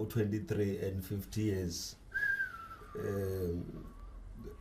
23 and 50 years.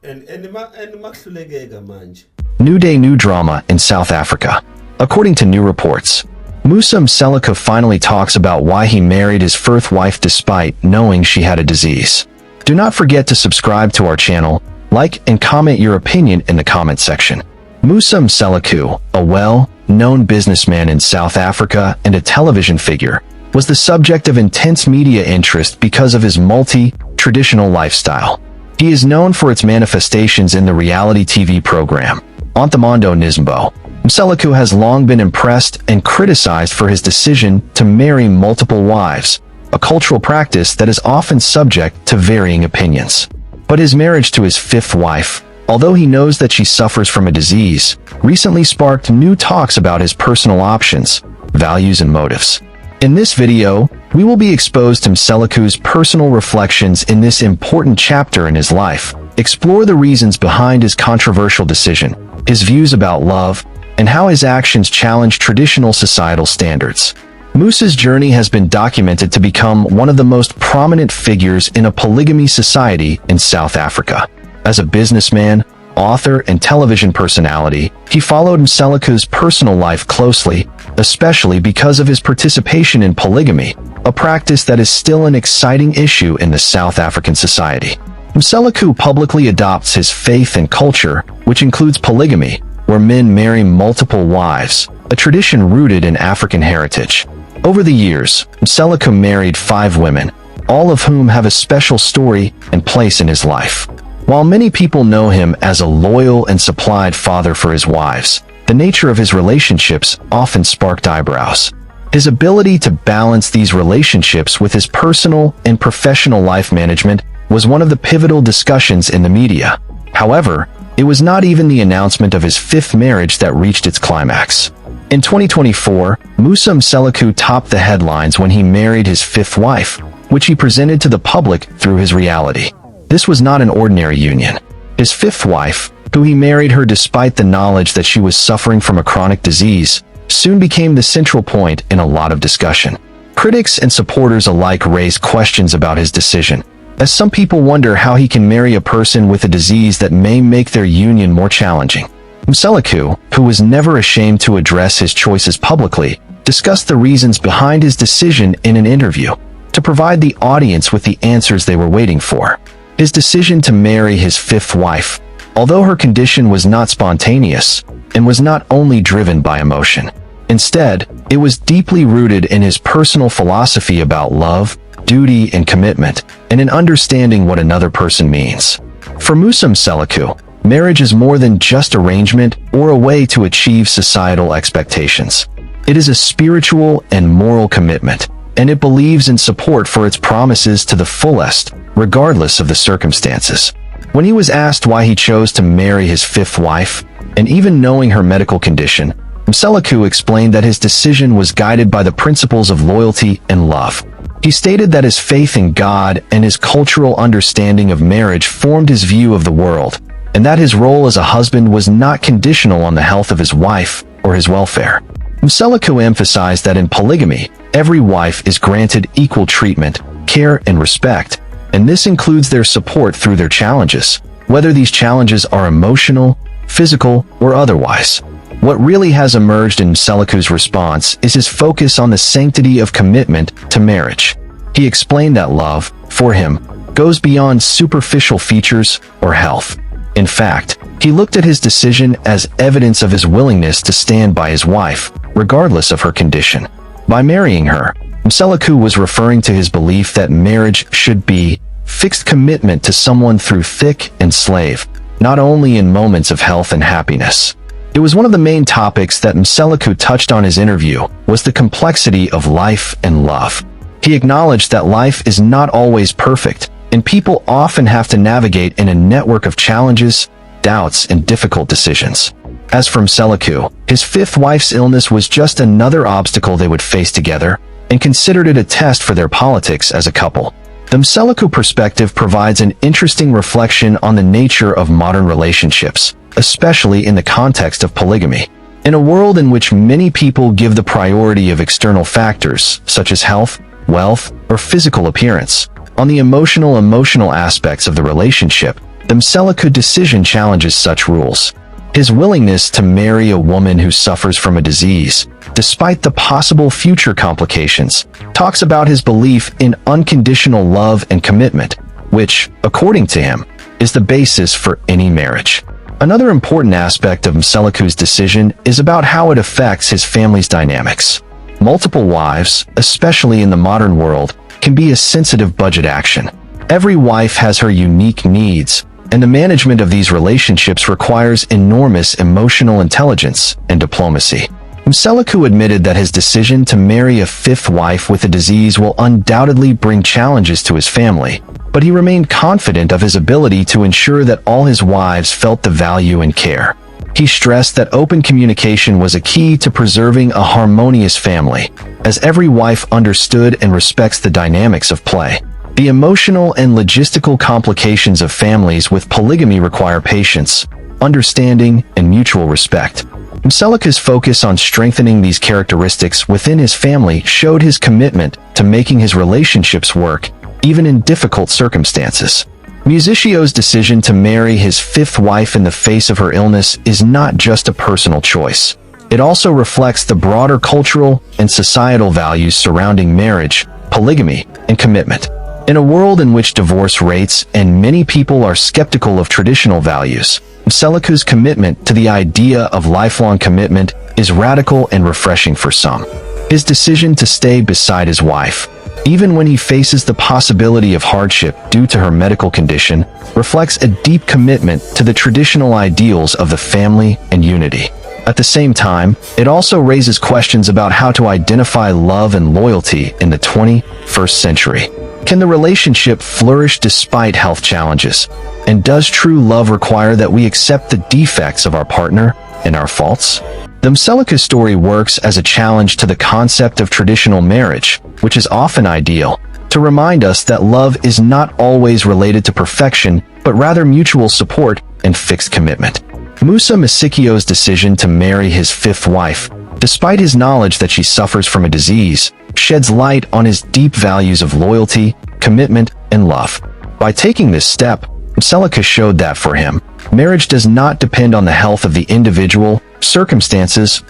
And makuhlulekeka manje. New day, new drama in South Africa. According to new reports, Musa Mseleku finally talks about why he married his Firth wife despite knowing she had a disease. Do not forget to subscribe to our channel, like and comment your opinion in the comment section. Musa Mseleku, a well-known businessman in South Africa and a television figure, was the subject of intense media interest because of his multi-traditional lifestyle. He is known for its manifestations in the reality TV program, Onthamando Nizimbo. Mseleku has long been impressed and criticized for his decision to marry multiple wives, a cultural practice that is often subject to varying opinions. But his marriage to his fifth wife, although he knows that she suffers from a disease, recently sparked new talks about his personal options, values and motives. In this video, we will be exposed to Mseleku's personal reflections in this important chapter in his life, explore the reasons behind his controversial decision, his views about love, and how his actions challenge traditional societal standards. Musa's journey has been documented to become one of the most prominent figures in a polygamy society in South Africa. As a businessman, author, and television personality, he followed Mseleku's personal life closely, especially because of his participation in polygamy, a practice that is still an exciting issue in the South African society. Mseleku publicly adopts his faith and culture, which includes polygamy, where men marry multiple wives, a tradition rooted in African heritage. Over the years, Mseleku married 5 women, all of whom have a special story and place in his life. While many people know him as a loyal and supplied father for his wives, the nature of his relationships often sparked eyebrows. His ability to balance these relationships with his personal and professional life management was one of the pivotal discussions in the media. However, it was not even the announcement of his 5th marriage that reached its climax. In 2024, Musa Mseleku topped the headlines when he married his 5th wife, which he presented to the public through his reality. This was not an ordinary union. His 5th wife, who he married her despite the knowledge that she was suffering from a chronic disease, soon became the central point in a lot of discussion. Critics and supporters alike raised questions about his decision, as some people wonder how he can marry a person with a disease that may make their union more challenging. Mseleku, who was never ashamed to address his choices publicly, discussed the reasons behind his decision in an interview, to provide the audience with the answers they were waiting for. His decision to marry his 5th wife, although her condition was not spontaneous, and was not only driven by emotion. Instead, it was deeply rooted in his personal philosophy about love, duty, and commitment, and in understanding what another person means. For Musa Mseleku, marriage is more than just arrangement or a way to achieve societal expectations. It is a spiritual and moral commitment, and it believes in support for its promises to the fullest, regardless of the circumstances. When he was asked why he chose to marry his 5th wife, and even knowing her medical condition, Mseleku explained that his decision was guided by the principles of loyalty and love. He stated that his faith in God and his cultural understanding of marriage formed his view of the world, and that his role as a husband was not conditional on the health of his wife or his welfare. Mseleku emphasized that in polygamy, every wife is granted equal treatment, care, and respect, and this includes their support through their challenges, whether these challenges are emotional, physical, or otherwise. What really has emerged in Mseleku's response is his focus on the sanctity of commitment to marriage. He explained that love, for him, goes beyond superficial features or health. In fact, he looked at his decision as evidence of his willingness to stand by his wife, regardless of her condition. By marrying her, Mseleku was referring to his belief that marriage should be fixed commitment to someone through thick and slave, not only in moments of health and happiness. It was one of the main topics that Mseleku touched on his interview, was the complexity of life and love. He acknowledged that life is not always perfect, and people often have to navigate in a network of challenges, doubts, and difficult decisions. As for Mseleku, his 5th wife's illness was just another obstacle they would face together, and considered it a test for their politics as a couple. The Mseleku perspective provides an interesting reflection on the nature of modern relationships, especially in the context of polygamy. In a world in which many people give the priority of external factors, such as health, wealth, or physical appearance. On the emotional aspects of the relationship, the Mseleku decision challenges such rules. His willingness to marry a woman who suffers from a disease, despite the possible future complications, talks about his belief in unconditional love and commitment, which, according to him, is the basis for any marriage. Another important aspect of Mseleku's decision is about how it affects his family's dynamics. Multiple wives, especially in the modern world, can be a sensitive budget action. Every wife has her unique needs, and the management of these relationships requires enormous emotional intelligence and diplomacy. Mseleku admitted that his decision to marry a fifth wife with a disease will undoubtedly bring challenges to his family, but he remained confident of his ability to ensure that all his wives felt the value and care. He stressed that open communication was a key to preserving a harmonious family, as every wife understood and respects the dynamics of play. The emotional and logistical complications of families with polygamy require patience, understanding, and mutual respect. Mseleku's focus on strengthening these characteristics within his family showed his commitment to making his relationships work, even in difficult circumstances. Musicio's decision to marry his fifth wife in the face of her illness is not just a personal choice. It also reflects the broader cultural and societal values surrounding marriage, polygamy, and commitment. In a world in which divorce rates and many people are skeptical of traditional values, Mseleku's commitment to the idea of lifelong commitment is radical and refreshing for some. His decision to stay beside his wife, even when he faces the possibility of hardship due to her medical condition, reflects a deep commitment to the traditional ideals of the family and unity. At the same time, it also raises questions about how to identify love and loyalty in the 21st century. Can the relationship flourish despite health challenges? And does true love require that we accept the defects of our partner and our faults? The Mseleku story works as a challenge to the concept of traditional marriage, which is often ideal, to remind us that love is not always related to perfection, but rather mutual support and fixed commitment. Musa's decision to marry his fifth wife, despite his knowledge that she suffers from a disease, sheds light on his deep values of loyalty, commitment, and love. By taking this step, Mseleku showed that for him, marriage does not depend on the health of the individual, circumstances.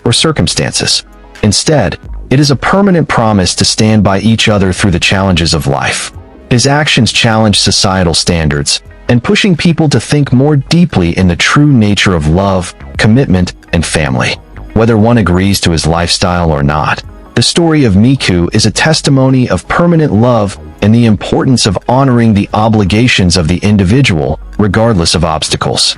Instead, it is a permanent promise to stand by each other through the challenges of life. His actions challenge societal standards, and pushing people to think more deeply in the true nature of love, commitment, and family. Whether one agrees to his lifestyle or not, the story of Miku is a testimony of permanent love and the importance of honoring the obligations of the individual, regardless of obstacles.